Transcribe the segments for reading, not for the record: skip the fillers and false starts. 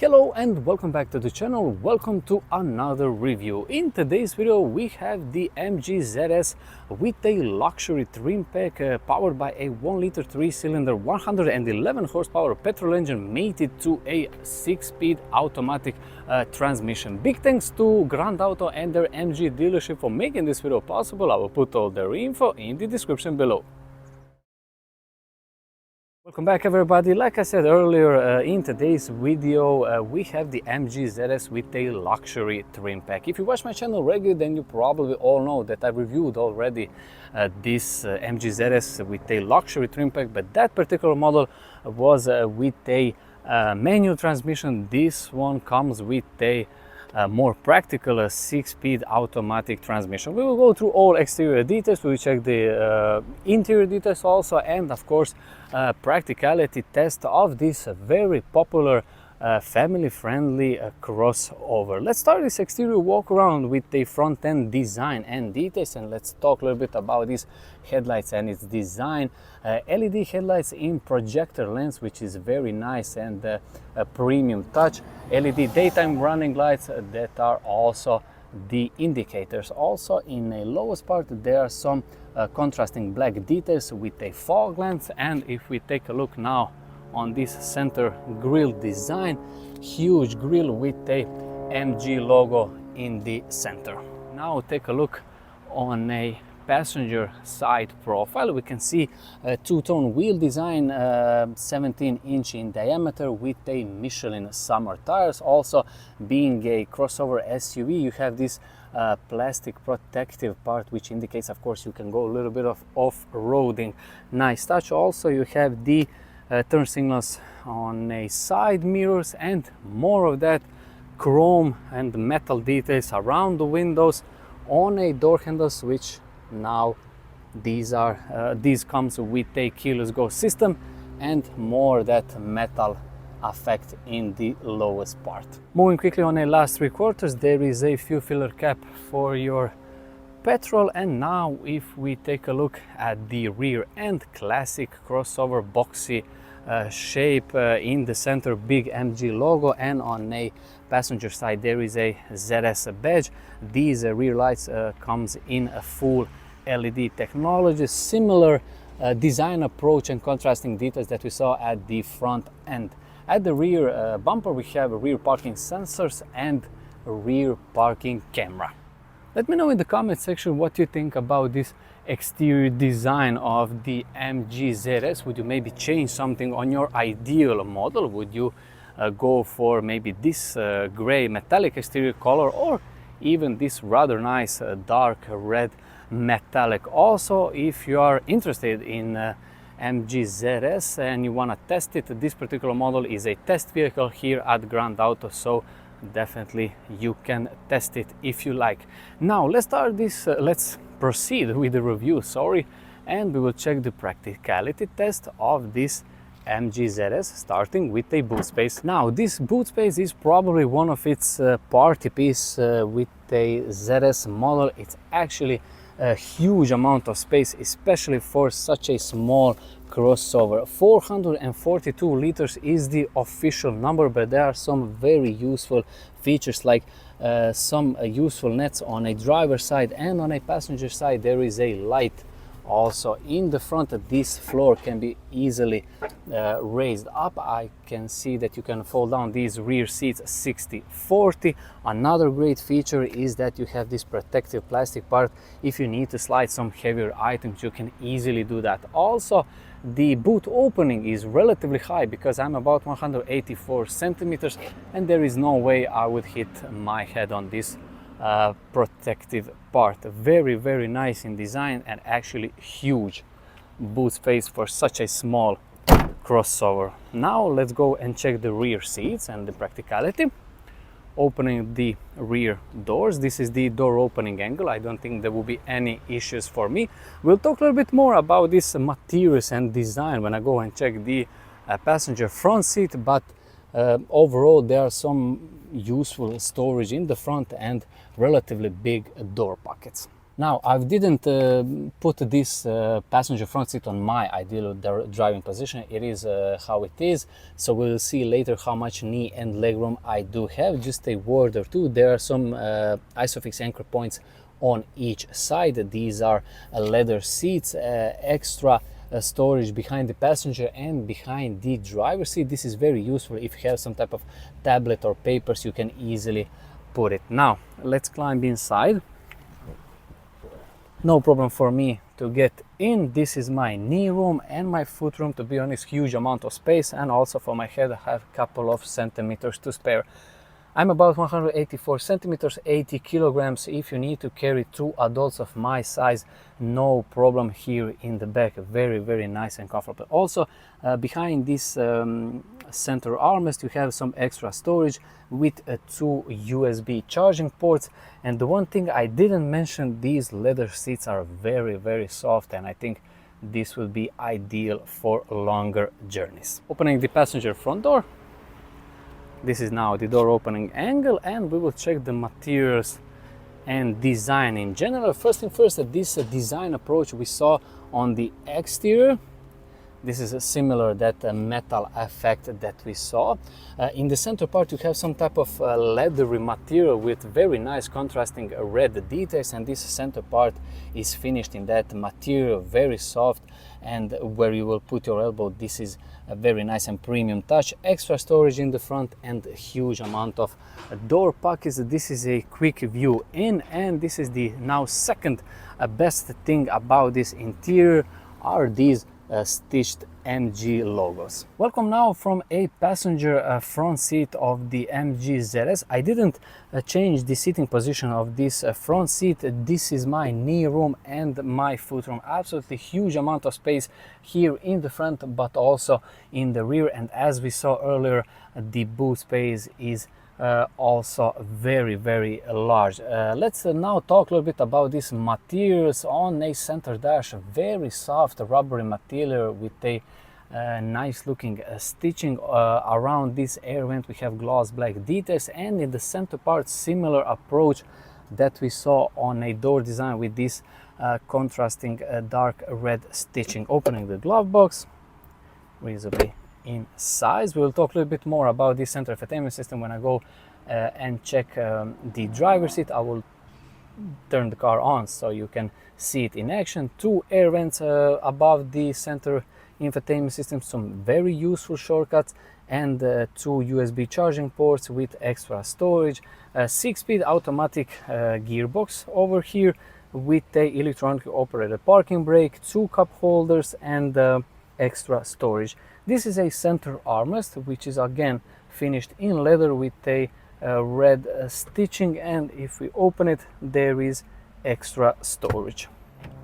Hello and welcome back to the channel. Welcome to another review. In today's video we have the MG ZS with a luxury trim pack powered by a 1-liter 3-cylinder 111 horsepower petrol engine mated to a 6-speed automatic transmission. Big thanks to Grand Auto and their MG dealership for making this video possible. I will put all their info in the description below. Welcome back everybody. Like I said earlier, in today's video we have the MG ZS with a luxury trim pack. If you watch my channel regularly, then you probably all know that I reviewed already this MG ZS with a luxury trim pack, but that particular model was with a manual transmission. This one comes with a more practical 6-speed automatic transmission. We will go through all exterior details, we will check the interior details also, and of course practicality test of this very popular family-friendly crossover. Let's start this exterior walk around with the front end design and details, and let's talk a little bit about these headlights and its design. LED headlights in projector lens, which is very nice and a premium touch. LED daytime running lights that are also the indicators. Also in the lowest part there are some contrasting black details with a fog lamp, and if we take a look now on this center grille design, huge grille with a MG logo in the center. Now take a look on a passenger side profile. We can see a two-tone wheel design, 17-inch in diameter with a Michelin summer tires. Also, being a crossover SUV, you have this plastic protective part, which indicates, of course, you can go a little bit of off-roading. Nice touch. Also, you have the turn signals on a side mirrors and more of that chrome and metal details around the windows. On a door handles, which now these comes with a keyless go system, and more that metal effect in the lowest part. Moving quickly on a last 3 quarters, there is a fuel filler cap for your petrol. And now if we take a look at the rear end, classic crossover boxy shape in the center, big MG logo, and on a passenger side there is a ZS badge. These rear lights comes in a full LED technology, similar design approach and contrasting details that we saw at the front end. At the rear bumper we have rear parking sensors and rear parking camera. Let me know in the comment section what you think about this exterior design of the MG ZS. Would you maybe change something on your ideal model? Would you go for maybe this gray metallic exterior color, or even this rather nice dark red metallic? Also, if you are interested in MG ZS and you want to test it, this particular model is a test vehicle here at Grand Auto, so definitely you can test it if you like. Now let's start this, let's proceed with the review, and we will check the practicality test of this MG ZS, starting with a boot space. Now this boot space is probably one of its party piece with a ZS model. It's actually a huge amount of space, especially for such a small crossover. 442 liters is the official number, but there are some very useful features, like some useful nets on a driver's side, and on a passenger side there is a light. Also in the front, this floor can be easily raised up. I can see that you can fold down these rear seats 60/40. Another great feature is that you have this protective plastic part. If you need to slide some heavier items, you can easily do that. Also, the boot opening is relatively high because I'm about 184 centimeters, and there is no way I would hit my head on this protective part. Very nice in design, and actually huge boot space for such a small crossover. Now let's go and check the rear seats and the practicality. Opening the rear doors, this is the door opening angle. I don't think there will be any issues for me. We'll talk a little bit more about this materials and design when I go and check the passenger front seat, but overall there are some useful storage in the front and relatively big door pockets. Now, I didn't put this passenger front seat on my ideal driving position. It is how it is. So we'll see later how much knee and legroom I do have. Just a word or two. There are some ISOFIX anchor points on each side. These are leather seats, extra storage behind the passenger and behind the driver's seat. This is very useful if you have some type of tablet or papers, you can easily put it. Now, let's climb inside. No problem for me to get in. This is my knee room and my foot room. To be honest, huge amount of space, and also for my head I have a couple of centimeters to spare. I'm about 184 centimeters, 80 kilograms. If you need to carry two adults of my size, no problem here in the back. Very nice and comfortable. Also, behind this center armrest, you have some extra storage with two USB charging ports. And the one thing I didn't mention, these leather seats are very soft, and I think this will be ideal for longer journeys. Opening the passenger front door. This is now the door opening angle, and we will check the materials and design in general. First thing first, this design approach we saw on the exterior. This is a similar that metal effect that we saw. In the center part you have some type of leathery material with very nice contrasting red details, and this center part is finished in that material, very soft, and where you will put your elbow, this is a very nice and premium touch. Extra storage in the front and a huge amount of door pockets. This is a quick view in, and this is the now second best thing about this interior are these stitched MG logos. Welcome now from a passenger front seat of the MG ZS. I didn't change the seating position of this front seat. This is my knee room and my foot room. Absolutely huge amount of space here in the front, but also in the rear. And as we saw earlier, the boot space is also very large. Let's now talk a little bit about these materials on a center dash. Very soft rubbery material with a nice looking stitching around this air vent. We have gloss black details, and in the center part similar approach that we saw on a door design with this contrasting dark red stitching. Opening the glove box, reasonably in size. We'll talk a little bit more about this center infotainment system when I go and check the driver's seat. I will turn the car on so you can see it in action. Two air vents above the center infotainment system, some very useful shortcuts, and two USB charging ports with extra storage. 6-speed automatic gearbox over here with a electronically operated parking brake, two cup holders, and extra storage. This is a center armrest, which is again finished in leather with a red stitching, and if we open it, there is extra storage.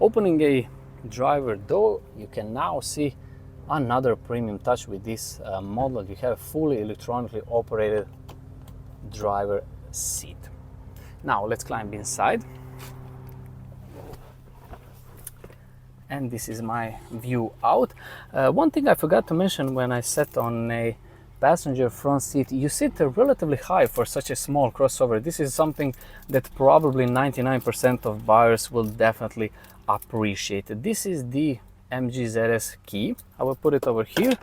Opening a driver door, you can now see another premium touch with this model. You have fully electronically operated driver seat. Now let's climb inside. And this is my view out. One thing I forgot to mention when I sat on a passenger front seat, you sit relatively high for such a small crossover. This is something that probably 99% of buyers will definitely appreciate. This is the MG ZS key. I will put it over here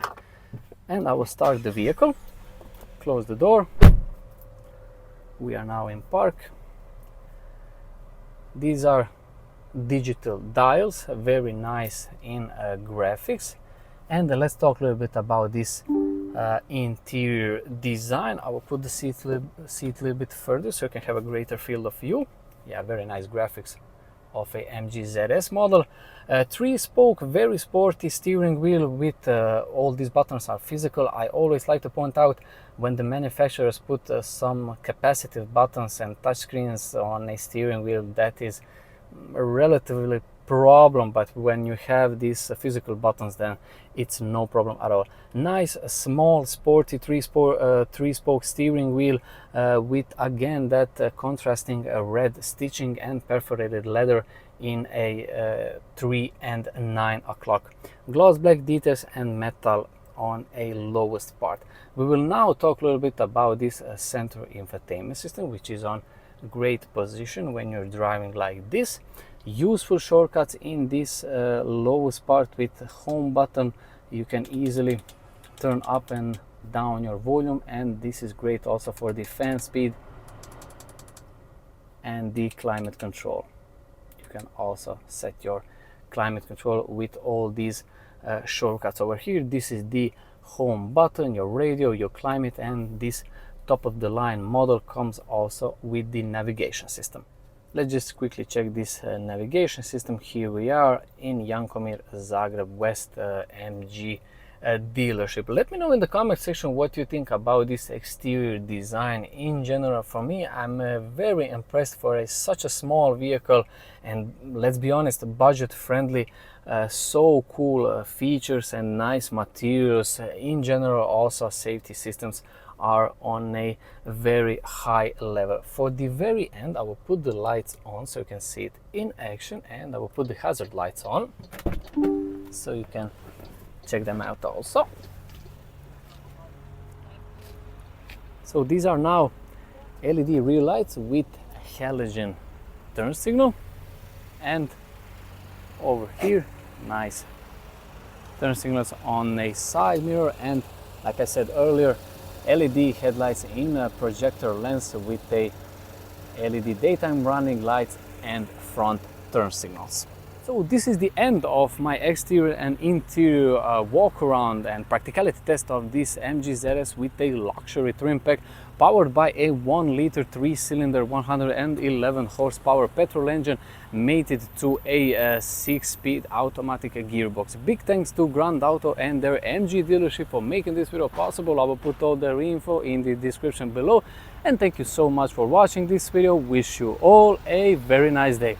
and I will start the vehicle, close the door. We are now in park. These are digital dials, very nice in graphics. And let's talk a little bit about this interior design. I will put the seat a little bit further so you can have a greater field of view. Yeah, very nice graphics of a MG ZS model. 3-spoke, very sporty steering wheel with all these buttons are physical. I always like to point out when the manufacturers put some capacitive buttons and touchscreens on a steering wheel, that is a relatively problem, but when you have these physical buttons, then it's no problem at all. Nice small sporty 3-spoke steering wheel with again that contrasting red stitching and perforated leather in a 3 and 9 o'clock. Gloss black details and metal on a lowest part. We will now talk a little bit about this center infotainment system, which is on great position when you're driving like this. useful shortcuts in this lowest part with home button. You can easily turn up and down your volume, and this is great also for the fan speed and the climate control. You can also set your climate control with all these shortcuts over here. This is the home button, your radio, your climate, and this top of the line model comes also with the navigation system. Let's just quickly check this navigation system. Here we are in Jankomir, Zagreb West MG dealership. Let me know in the comment section what you think about this exterior design in general. For me, I'm very impressed for such a small vehicle, and let's be honest, budget friendly. So cool features and nice materials. In general, also safety systems are on a very high level. For the very end, I will put the lights on so you can see it in action, and I will put the hazard lights on so you can check them out also. So these are now LED rear lights with halogen turn signal, and over here nice turn signals on a side mirror, and like I said earlier, LED headlights in a projector lens with a LED daytime running lights and front turn signals. So this is the end of my exterior and interior walk around and practicality test of this MG ZS with a luxury trim pack powered by a 1-liter 3-cylinder 111 horsepower petrol engine mated to a 6-speed automatic gearbox. Big thanks to Grand Auto and their MG dealership for making this video possible. I will put all their info in the description below, and thank you so much for watching this video. Wish you all a very nice day.